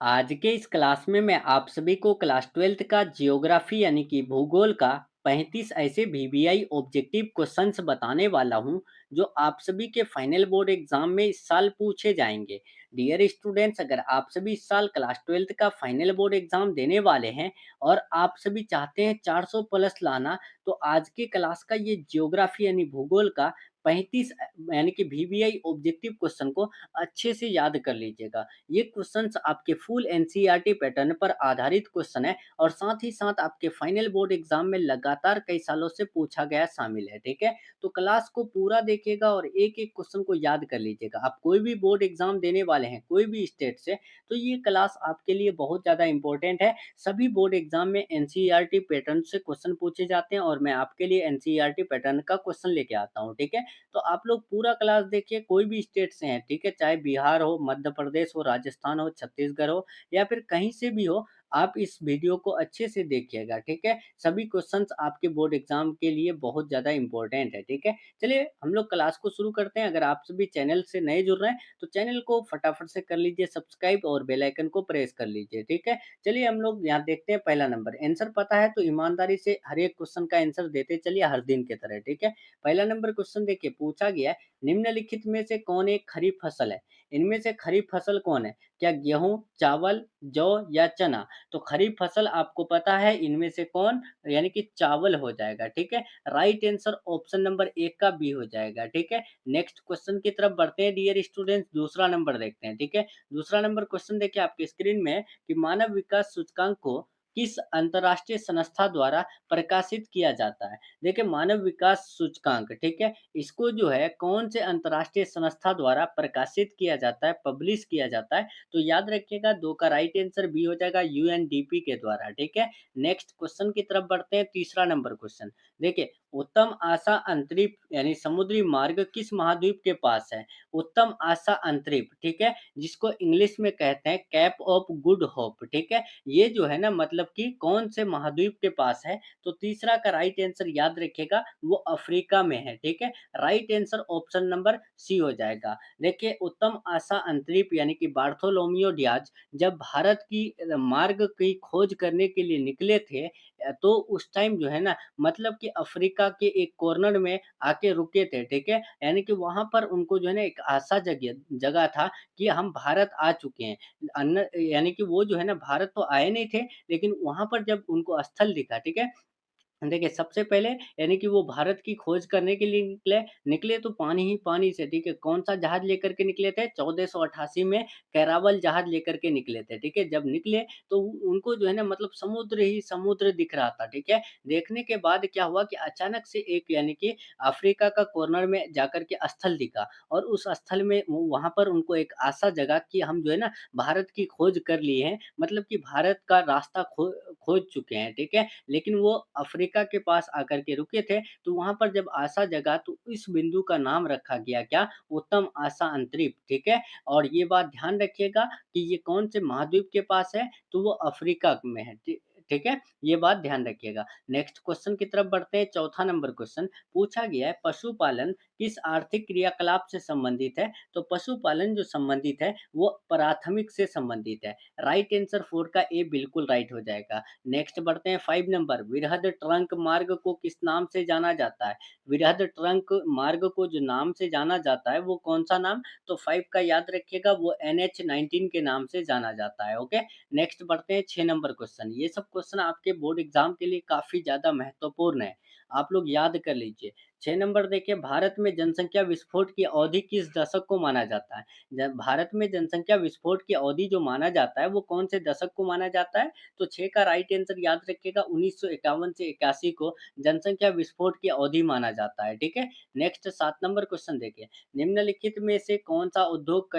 आज के इस क्लास में मैं आप सभी को क्लास 12th का जियोग्राफी यानी कि भूगोल का 35 ऐसे वीवीआई ऑब्जेक्टिव क्वेश्चंस बताने वाला हूं जो आप सभी के फाइनल बोर्ड एग्जाम में इस साल पूछे जाएंगे। डियर स्टूडेंट्स, अगर आप सभी इस साल क्लास 12th का फाइनल बोर्ड एग्जाम देने वाले हैं और आप सभी चाहते हैं 400 प्लस लाना, तो आज के क्लास का ये जियोग्राफी यानी भूगोल का 35 यानी कि वीवीआई ऑब्जेक्टिव क्वेश्चन को अच्छे से याद कर लीजिएगा। ये क्वेश्चंस आपके फुल एनसीईआरटी पैटर्न पर आधारित क्वेश्चन है और साथ ही साथ आपके फाइनल बोर्ड एग्जाम में लगातार कई सालों से पूछा गया शामिल है। ठीक है, तो क्लास को पूरा देखिएगा और एक एक क्वेश्चन को याद कर लीजिएगा। आप कोई भी बोर्ड एग्जाम देने वाले हैं कोई भी स्टेट से, तो ये क्लास आपके लिए बहुत ज़्यादा इंपॉर्टेंट है। सभी बोर्ड एग्जाम में एनसीईआरटी पैटर्न से क्वेश्चन पूछे जाते हैं और मैं आपके लिए एनसीईआरटी पैटर्न का क्वेश्चन लेके आता हूँ। ठीक है, तो आप लोग पूरा क्लास देखिए, कोई भी स्टेट से हैं, ठीक है, चाहे बिहार हो, मध्य प्रदेश हो, राजस्थान हो, छत्तीसगढ़ हो या फिर कहीं से भी हो, आप इस वीडियो को अच्छे से देखिएगा। ठीक है, सभी क्वेश्चंस आपके बोर्ड एग्जाम के लिए बहुत ज़्यादा इंपॉर्टेंट है। ठीक है, चलिए हम लोग क्लास को शुरू करते हैं। अगर आप सभी चैनल से नए जुड़ रहे हैं तो चैनल को फटाफट से कर लीजिए सब्सक्राइब और बेल आइकन को प्रेस कर लीजिए। ठीक है, चलिए हम लोग यहाँ देखते हैं। पहला नंबर, आंसर पता है तो ईमानदारी से हर एक क्वेश्चन का आंसर देते चलिए हर दिन की तरह। ठीक है, पहला नंबर क्वेश्चन देखिए, पूछा गया है निम्नलिखित में से कौन एक खरीफ फसल है? इनमें से खरीफ फसल कौन है? क्या गेहूं, चावल, जौ या चना? तो खरीफ फसल आपको पता है इनमें से कौन, यानी कि चावल हो जाएगा। ठीक है, राइट आंसर ऑप्शन नंबर एक का बी हो जाएगा। ठीक है, नेक्स्ट क्वेश्चन की तरफ बढ़ते हैं डियर स्टूडेंट्स। दूसरा नंबर देखते हैं। ठीक है, दूसरा नंबर क्वेश्चन देखिए आपके स्क्रीन में कि मानव विकास सूचकांक को किस अंतरराष्ट्रीय संस्था द्वारा प्रकाशित किया जाता है? देखिए, मानव विकास सूचकांक, ठीक है, इसको जो है कौन से अंतर्राष्ट्रीय संस्था द्वारा प्रकाशित किया जाता है, पब्लिश किया जाता है? तो याद रखिएगा, दो का राइट आंसर बी हो जाएगा, यूएनडीपी के द्वारा। ठीक है, नेक्स्ट क्वेश्चन की तरफ बढ़ते हैं। तीसरा नंबर क्वेश्चन देखिए, उत्तम आशा अंतरिक्ष यानी समुद्री मार्ग किस महाद्वीप के पास है? उत्तम आशा अंतरिक्ष, ठीक है, जिसको इंग्लिश में कहते हैं कैप ऑफ गुड होप। ठीक है, ये जो है ना, मतलब कि कौन से महाद्वीप के पास है? तो तीसरा का राइट आंसर याद रखिएगा, वो अफ्रीका में है। ठीक है, right answer option number C हो जाएगा। देखिए, उत्तम आशा अंतरिक्ष यानी कि बार्थोलोमियो डियाज जब भारत की मार्ग की खोज करने के लिए निकले थे, तो उस टाइम जो है ना, मतलब कि अफ्रीका के एक कॉर्नर में आके रुके थे। ठीक है, यानी कि वहां पर उनको जो है ना एक आशा जगह जगह था कि हम भारत आ चुके हैं। अन्य यानी कि वो जो है ना भारत तो आए नहीं थे, लेकिन वहां पर जब उनको स्थल दिखा, ठीक है, देखिए, सबसे पहले यानी कि वो भारत की खोज करने के लिए निकले निकले तो पानी ही पानी से। ठीक है, कौन-सा जहाज लेकर के निकले थे? 1488 में कैरावल जहाज लेकर के निकले थे। ठीक है, जब निकले तो उनको जो है ना, मतलब समुद्र ही समुद्र दिख रहा था। ठीक है, देखने के बाद क्या हुआ कि अचानक से एक यानी कि अफ्रीका का कॉर्नर में जाकर के स्थल दिखा और उस स्थल में वो वहाँ पर उनको एक आशा जगा कि हम जो है ना भारत की खोज कर लिए हैं, मतलब कि भारत का रास्ता खोज चुके हैं। ठीक है, लेकिन वो अफ्रीका के पास आकर के रुके थे, तो वहाँ पर जब आशा जगा तो इस बिंदु का नाम रखा गया क्या? उत्तम आशा अंतरिक्ष। ठीक है, और ये बात ध्यान रखिएगा कि ये कौन से महाद्वीप के पास है? तो वो अफ्रीका में है। ठीक है, ये बात ध्यान रखिएगा। नेक्स्ट क्वेश्चन की तरफ बढ़ते हैं। चौथा नंबर क्वेश्चन पूछा गया है, पशुपालन किस आर्थिक क्रियाकलाप से संबंधित है? तो पशुपालन जो संबंधित है वो प्राथमिक से संबंधित है। राइट आंसर 4 का ए बिल्कुल राइट हो जाएगा। नेक्स्ट बढ़ते हैं 5 नंबर, वृहद ट्रंक मार्ग को किस नाम से जाना जाता है? वृहद ट्रंक मार्ग को जो नाम से जाना जाता है वो कौन सा नाम? तो 5 का याद रखिएगा, वो NH-19 के नाम से जाना जाता है। ओके, नेक्स्ट बढ़ते हैं 6 नंबर क्वेश्चन। ये सब क्वेश्चन आपके बोर्ड एग्जाम के लिए काफी ज्यादा महत्वपूर्ण है, आप लोग याद कर लीजिए। 6 नंबर देखिए, भारत में जनसंख्या विस्फोट की अवधि किस दशक को माना जाता है? भारत में जनसंख्या विस्फोट की अवधि जो माना जाता है वो कौन से दशक को माना जाता है? तो 6 का राइट आंसर याद रखिएगा, 1951 से 81 को जनसंख्या विस्फोट की अवधि माना जाता है। ठीक है, नेक्स्ट 7 नंबर क्वेश्चन देखिए, निम्नलिखित में से कौन सा उद्योग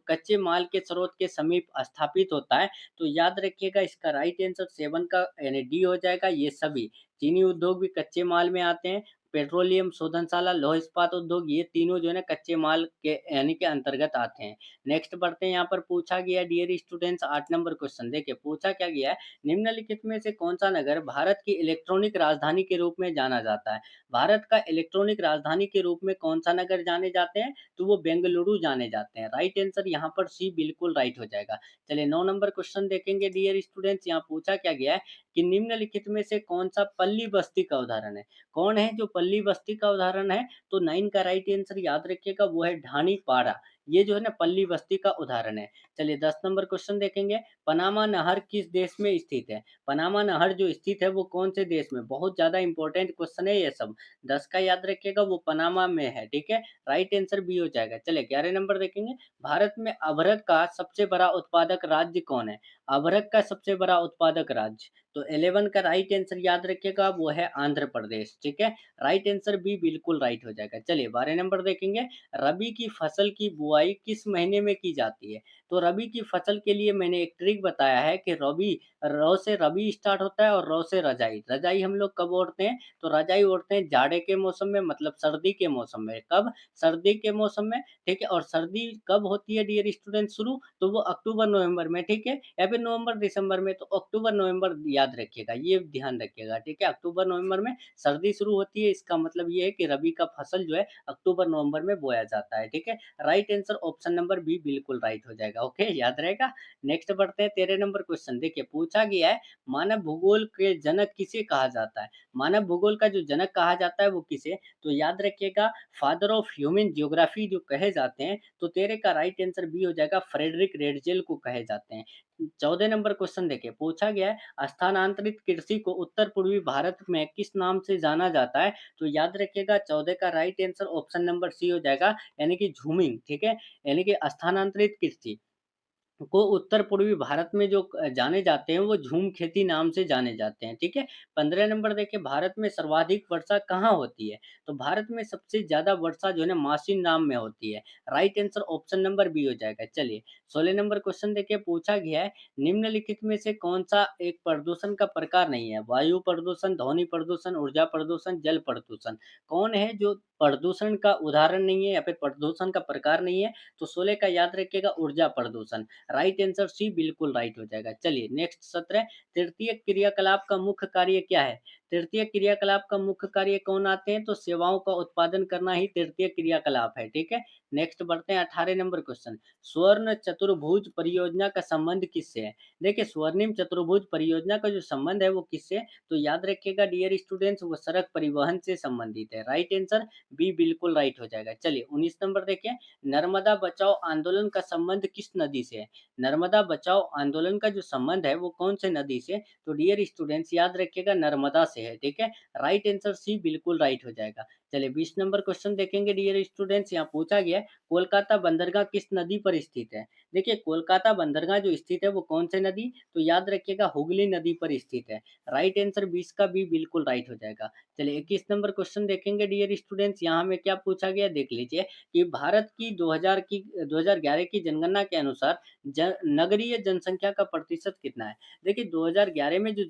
कच्चे माल के स्रोत के समीप स्थापित होता है? तो याद रखिएगा, इसका राइट आंसर 7 का यानी डी हो जाएगा। ये सभी चीनी उद्योग भी कच्चे माल में आते हैं, पेट्रोलियम शोधनशाला, लौह इस्पात उद्योग, ये तीनों जो है ना कच्चे माल के यानी के अंतर्गत आते हैं। नेक्स्ट बढ़ते हैं, यहाँ पर पूछा गया डियर स्टूडेंट्स 8 नंबर क्वेश्चन देखिए पूछा क्या गया है, निम्नलिखित में से कौन-सा नगर भारत की इलेक्ट्रॉनिक राजधानी के रूप में जाना जाता है? भारत का इलेक्ट्रॉनिक राजधानी के रूप में कौन-सा नगर जाने जाते हैं? तो वो बेंगलुरु जाने जाते हैं। राइट आंसर यहाँ पर सी बिल्कुल राइट हो जाएगा। चलिए 9 नंबर क्वेश्चन देखेंगे डियर स्टूडेंट्स, यहाँ पूछा क्या गया है कि निम्नलिखित में से कौन-सा पल्ली बस्ती का उदाहरण है? कौन है जो पल्ली बस्ती का उदाहरण है? तो 9 का राइट आंसर याद रखिएगा वो है ढानीपारा। ये जो है ना पल्ली बस्ती का उदाहरण है। चलिए 10 नंबर क्वेश्चन देखेंगे, पनामा नहर किस देश में स्थित है? पनामा नहर जो स्थित है वो कौन से देश में? बहुत ज़्यादा इंपॉर्टेंट क्वेश्चन है ये सब। 10 का याद रखिएगा वो पनामा में है, ठीक है? राइट आंसर बी हो जाएगा। चलिए 11 नंबर देखेंगे, भारत में अभ्रक का सबसे बड़ा उत्पादक राज्य कौन है? अभ्रक का सबसे बड़ा उत्पादक राज्य, तो 11 का राइट आंसर याद रखिएगा वो है आंध्र प्रदेश, ठीक है? राइट आंसर बी बिल्कुल राइट हो जाएगा। चलिए 12 नंबर देखेंगे, रबी की फसल की बुआई किस महीने में की जाती है? तो रबी की फसल के लिए मैंने एक ट्रिक बताया है कि रबी, र से रबी स्टार्ट होता है और र से रजाई। रजाई हम लोग कब ओढ़ते हैं? तो रजाई ओढ़ते हैं जाड़े के मौसम में, मतलब सर्दी के मौसम में। कब? सर्दी के मौसम में, ठीक है? और सर्दी कब होती है डियर स्टूडेंट शुरू? तो वो अक्टूबर-नवंबर में, ठीक है? या फिर नवंबर-दिसंबर में, तो अक्टूबर-नवंबर याद रखिएगा, ये ध्यान रखिएगा, ठीक है? अक्टूबर-नवंबर में सर्दी शुरू होती है, इसका मतलब ये है कि रबी का फसल जो है अक्टूबर-नवंबर में बोया जाता है, ठीक है? Right answer option number B बिल्कुल राइट हो जाएगा, ओके? याद रहेगा? नेक्स्ट बढ़ते हैं 13 नंबर क्वेश्चन देखिए पूछा गया है, मानव भूगोल के जनक किसे कहा जाता है? मानव भूगोल का जो जनक कहा जाता है वो किसे? तो याद रखिएगा फादर ऑफ ह्यूमन ज्योग्राफी जो कहे जाते हैं, तो 13 का राइट आंसर बी हो जाएगा, फ्रेडरिक रेडजेल को कहे जाते हैं। 14 नंबर क्वेश्चन देखिए पूछा गया है, स्थानांतरित कृषि को उत्तर पूर्वी भारत में किस नाम से जाना जाता है? तो याद रखिएगा 14 का right answer option number C हो जाएगा, यानी कि झूमिंग, ठीक है? यानी कि स्थानांतरित कृषि को उत्तर पूर्वी भारत में जो जाने जाते हैं वो झूम खेती नाम से जाने जाते हैं, ठीक है? 15 नंबर देखिए, भारत में सर्वाधिक वर्षा कहाँ होती है? तो भारत में सबसे ज़्यादा वर्षा जो है ना मासिन नाम में होती है। Right answer option number B हो जाएगा। चलिए 16 नंबर क्वेश्चन देखिए पूछा गया है, निम्नलिखित में से कौन-सा एक प्रदूषण का प्रकार नहीं है? वायु प्रदूषण, ध्वनि प्रदूषण, ऊर्जा प्रदूषण, जल प्रदूषण। कौन है जो प्रदूषण का उदाहरण नहीं है या फिर प्रदूषण का प्रकार नहीं है? तो 16 का याद रखिएगा ऊर्जा प्रदूषण। राइट आंसर सी बिल्कुल राइट हो जाएगा। चलिए नेक्स्ट 17, तृतीय क्रियाकलाप का मुख्य कार्य क्या है? तृतीय क्रियाकलाप का मुख्य कार्य कौन आते हैं? तो सेवाओं का उत्पादन करना ही तृतीय क्रियाकलाप है, ठीक है? नेक्स्ट बढ़ते हैं 18 नंबर क्वेश्चन, स्वर्ण चतुर्भुज परियोजना का संबंध किससे है? देखिए स्वर्णिम चतुर्भुज परियोजना का जो संबंध है वो किससे है? तो याद रखिएगा डियर स्टूडेंट्स वो सड़क परिवहन से संबंधित है। राइट आंसर बी बिल्कुल राइट हो जाएगा। चलिए 19 नंबर देखिए, नर्मदा बचाओ आंदोलन का संबंध किस नदी से है? नर्मदा बचाओ आंदोलन का जो संबंध है वो कौन से नदी से? तो डियर स्टूडेंट्स याद रखिएगा नर्मदा से है, ठीक है? राइट आंसर सी बिल्कुल राइट हो जाएगा। चलिए 20 नंबर क्वेश्चन देखेंगे डियर स्टूडेंट्स, यहाँ पूछा गया है, कोलकाता बंदरगाह किस नदी पर स्थित है? देखिए कोलकाता बंदरगाह जो स्थित है वो कौन से नदी? तो याद रखिएगा हुगली नदी पर स्थित है। राइट आंसर 20 का बी बिल्कुल राइट हो जाएगा। चलिए 21 नंबर क्वेश्चन देखेंगे डियर स्टूडेंट्स, यहाँ हमें क्या पूछा गया देख लीजिए कि भारत की 2011 की जनगणना के अनुसार नगरीय जनसंख्या का प्रतिशत कितना है? देखिए 2011 में जो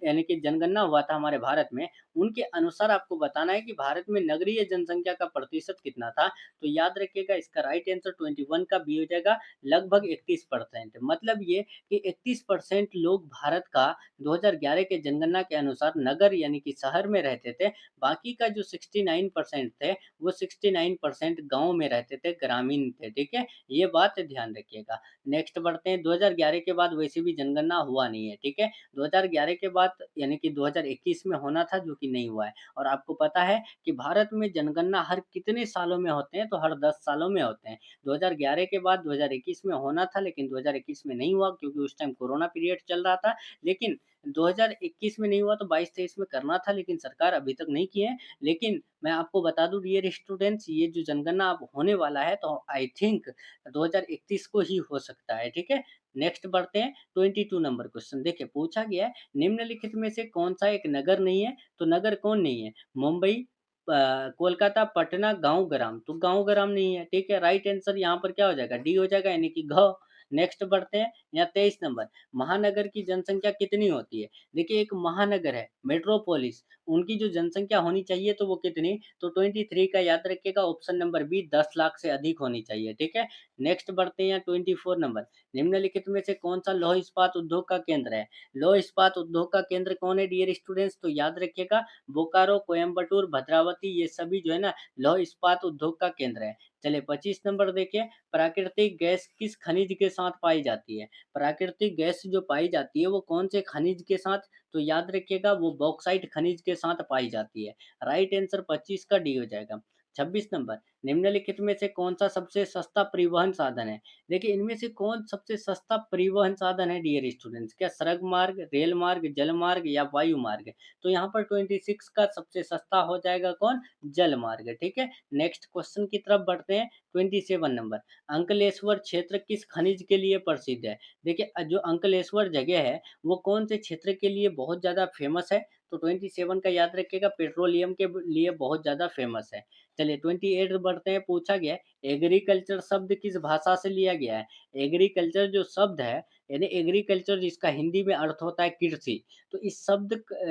यानी कि जनगणना हुआ था हमारे भारत में, उनके अनुसार आपको बताना है कि भारत में नगरीय जनसंख्या का प्रतिशत कितना था। तो याद रखिएगा इसका राइट आंसर 21 का बी हो जाएगा, लगभग 31%। मतलब ये कि 31% लोग भारत का 2011 के जनगणना के अनुसार नगर यानी कि शहर में रहते थे। बाकी का जो 69% थे, वो 69% गाँव में रहते थे, ग्रामीण थे, ठीक है? ये बात ध्यान रखिएगा। नेक्स्ट बढ़ते हैं, 2011 के बाद वैसे भी जनगणना हुआ नहीं है, ठीक है? 2011 के बाद यानी कि 2021 में होना था जो कि नहीं हुआ है। और आपको पता है कि भारत में जनगणना हर कितने सालों में होते हैं? तो हर 10 सालों में होते हैं। 2011 के बाद 2021 में होना था, लेकिन 2021 में नहीं हुआ क्योंकि उस टाइम कोरोना पीरियड चल रहा था। लेकिन 2021 में नहीं हुआ तो 22-23 में करना था, लेकिन सरकार अभी तक नहीं की है। लेकिन मैं आपको बता दूँ डियर स्टूडेंट्स, ये जो जनगणना अब होने वाला है तो आई थिंक 2031 को ही हो सकता है, ठीक है? नेक्स्ट बढ़ते हैं 22 नंबर क्वेश्चन देखिए पूछा गया है, निम्नलिखित में से कौन-सा एक नगर नहीं है? तो नगर कौन नहीं है? मुंबई, कोलकाता, पटना, गाँव ग्राम। तो गाँव ग्राम नहीं है, ठीक है? राइट आंसर यहाँ पर क्या हो जाएगा? डी हो जाएगा यानी कि घ। नेक्स्ट बढ़ते हैं यहाँ 23 नंबर, महानगर की जनसंख्या कितनी होती है? देखिए एक महानगर है, मेट्रोपोलिस, उनकी जो जनसंख्या होनी चाहिए तो वो कितनी? तो 23 का याद रखिएगा ऑप्शन नंबर बी 10 लाख से अधिक होनी चाहिए, ठीक है? नेक्स्ट बढ़ते हैं यहाँ 24 नंबर, निम्नलिखित में से कौन-सा लौह इस्पात उद्योग का केंद्र है? लौह इस्पात उद्योग का केंद्र कौन है डियर स्टूडेंट्स? तो याद रखिएगा बोकारो, कोयंबटूर, भद्रावती ये सभी जो है ना लौह इस्पात उद्योग का केंद्र है। चलिए 25 नंबर देखिए, प्राकृतिक गैस किस खनिज के साथ पाई जाती है? प्राकृतिक गैस जो पाई जाती है वो कौन से खनिज के साथ? तो याद रखिएगा वो बॉक्साइट खनिज के साथ पाई जाती है। राइट आंसर 25 का डी हो जाएगा। 26 नंबर, निम्नलिखित में से कौन-सा सबसे सस्ता परिवहन साधन है? देखिए इनमें से कौन सबसे सस्ता परिवहन साधन है डियर स्टूडेंट्स? क्या सड़क मार्ग, रेल मार्ग, जल मार्ग या वायु मार्ग? तो यहाँ पर 26 का सबसे सस्ता हो जाएगा कौन? जल मार्ग, ठीक है? नेक्स्ट क्वेश्चन की तरफ बढ़ते हैं, 27 नंबर, अंकलेश्वर क्षेत्र किस खनिज के लिए प्रसिद्ध है? देखिए जो अंकलेश्वर जगह है, वो कौन से क्षेत्र के लिए बहुत ज़्यादा फेमस है? तो 27 का याद रखिएगा पेट्रोलियम के लिए बहुत ज़्यादा फेमस है। चलिए 28 बढ़ते हैं, पूछा गया है एग्रीकल्चर शब्द किस भाषा से लिया गया है? एग्रीकल्चर जो शब्द है, यानी एग्रीकल्चर जिसका हिंदी में अर्थ होता है कृषि, तो इस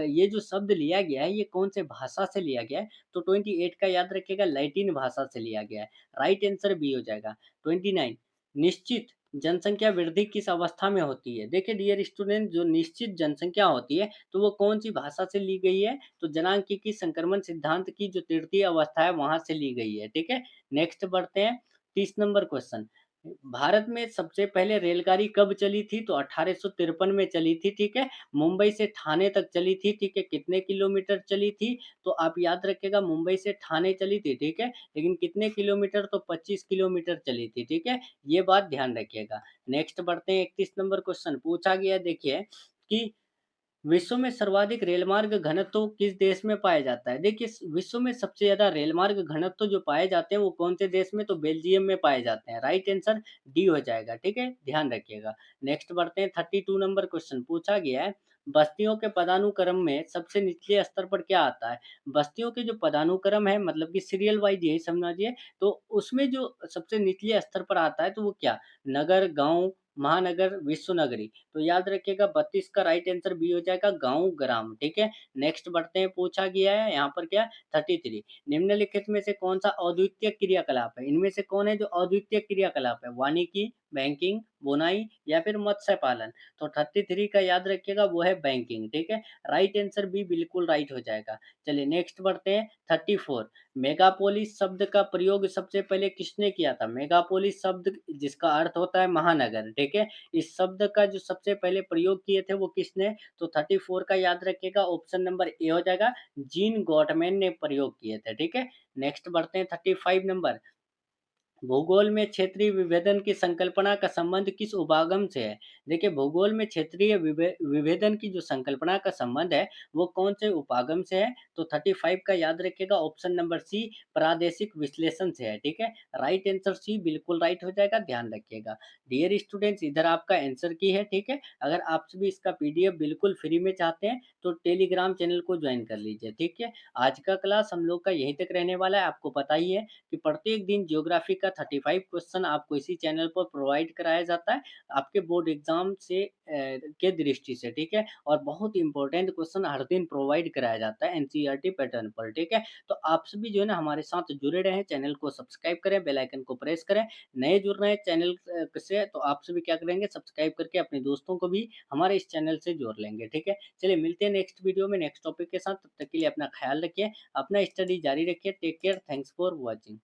ये जो शब्द लिया गया है, ये कौन से भाषा से लिया गया है? तो 28 का याद रखिएगा लैटिन भाषा से लिया गया है। राइट आंसर बी हो जाएगा। 29, निश्चित जनसंख्या वृद्धि किस अवस्था में होती है? देखिए डियर स्टूडेंट जो निश्चित जनसंख्या होती है, तो वो कौन-सी भाषा से ली गई है? तो जनांगीकी संक्रमण सिद्धांत की जो तृतीय अवस्था है, वहाँ से ली गई है, ठीक है? नेक्स्ट बढ़ते हैं, 30 नंबर क्वेश्चन, भारत में सबसे पहले रेलगाड़ी कब चली थी? तो 1853 में चली थी, ठीक है? मुंबई से ठाणे तक चली थी, ठीक है? कितने किलोमीटर चली थी? तो आप याद रखिएगा मुंबई से ठाणे चली थी, ठीक है? लेकिन कितने किलोमीटर? तो 25 किलोमीटर चली थी, ठीक है? ये बात ध्यान रखिएगा। नेक्स्ट बढ़ते हैं 31 नंबर क्वेश्चन, पूछा गया देखिए कि विश्व में सर्वाधिक रेलमार्ग घनत्व किस देश में पाया जाता है? देखिए विश्व में सबसे ज़्यादा रेलमार्ग घनत्व जो पाए जाते हैं वो कौन से देश में? तो बेल्जियम में पाए जाते हैं। राइट आंसर डी हो जाएगा, ठीक है? ध्यान रखिएगा। नेक्स्ट बढ़ते हैं 32 नंबर क्वेश्चन, पूछा गया है बस्तियों के पदानुक्रम में सबसे निचले स्तर पर क्या आता है? बस्तियों के जो पदानुक्रम है मतलब कि सीरियल वाइज़ यही समझिए, तो उसमें जो सबसे निचले स्तर पर आता है तो वो क्या? नगर, गाँव, महानगर, विश्व नगरी। तो याद रखिएगा 32 का राइट आंसर बी हो जाएगा गाँव, ग्राम, ठीक है? नेक्स्ट बढ़ते हैं, पूछा गया है यहाँ पर क्या 33, निम्नलिखित में से कौन-सा अद्वितीय क्रियाकलाप है? इनमें से कौन है जो अद्वितीय क्रियाकलाप है? वानिकी, बैंकिंग, बुनाई या फिर मत्स्य पालन? तो 33 का याद रखिएगा वो है बैंकिंग, ठीक है? राइट आंसर बी बिल्कुल राइट हो जाएगा। चलिए नेक्स्ट बढ़ते हैं 34, मेगापोलिस शब्द का प्रयोग सबसे पहले किसने किया था? मेगापोलिस शब्द जिसका अर्थ होता है महानगर, ठीक है? इस शब्द का जो सबसे पहले प्रयोग किए थे वो किसने? तो 34 का याद रखिएगा ऑप्शन नंबर ए हो जाएगा, जीन गॉटमैन ने प्रयोग किए थे, ठीक है? नेक्स्ट बढ़ते हैं 35 नंबर, भूगोल में क्षेत्रीय विभेदन की संकल्पना का संबंध किस उपागम से है? देखिए भूगोल में क्षेत्रीय विभेदन की जो संकल्पना का संबंध है वो कौन से उपागम से है? तो 35 का याद रखिएगा ऑप्शन नंबर सी, प्रादेशिक विश्लेषण से है, ठीक है? राइट आंसर सी बिल्कुल राइट हो जाएगा, ध्यान रखिएगा। डियर स्टूडेंट्स इधर आपका आंसर की है, ठीक है? अगर आप सभी इसका पीडीएफ बिल्कुल फ्री में चाहते हैं तो टेलीग्राम चैनल को ज्वाइन कर लीजिए, ठीक है? आज का क्लास हम लोग का यहीं तक रहने वाला है, आपको पता ही है कि प्रत्येक दिन ज्योग्राफी का 35 क्वेश्चन आपको इसी चैनल पर प्रोवाइड कराया जाता है, आपके बोर्ड एग्जाम से के दृष्टि से, ठीक है? और बहुत इंपॉर्टेंट क्वेश्चन हर दिन प्रोवाइड कराया जाता है एनसीईआरटी पैटर्न पर, ठीक है? तो आप सभी जो है ना हमारे साथ जुड़े रहें, चैनल को सब्सक्राइब करें, बेल आइकन को प्रेस करें। नए जुड़ रहे हैं चैनल से तो आप सभी क्या करेंगे सब्सक्राइब करके अपने दोस्तों को भी हमारे इस चैनल से जोड़ लेंगे, ठीक है? चलिए मिलते हैं नेक्स्ट वीडियो में नेक्स्ट टॉपिक के साथ, तब तक के लिए अपना ख्याल रखिए, अपना स्टडी जारी रखिए। Take care, thanks for watching.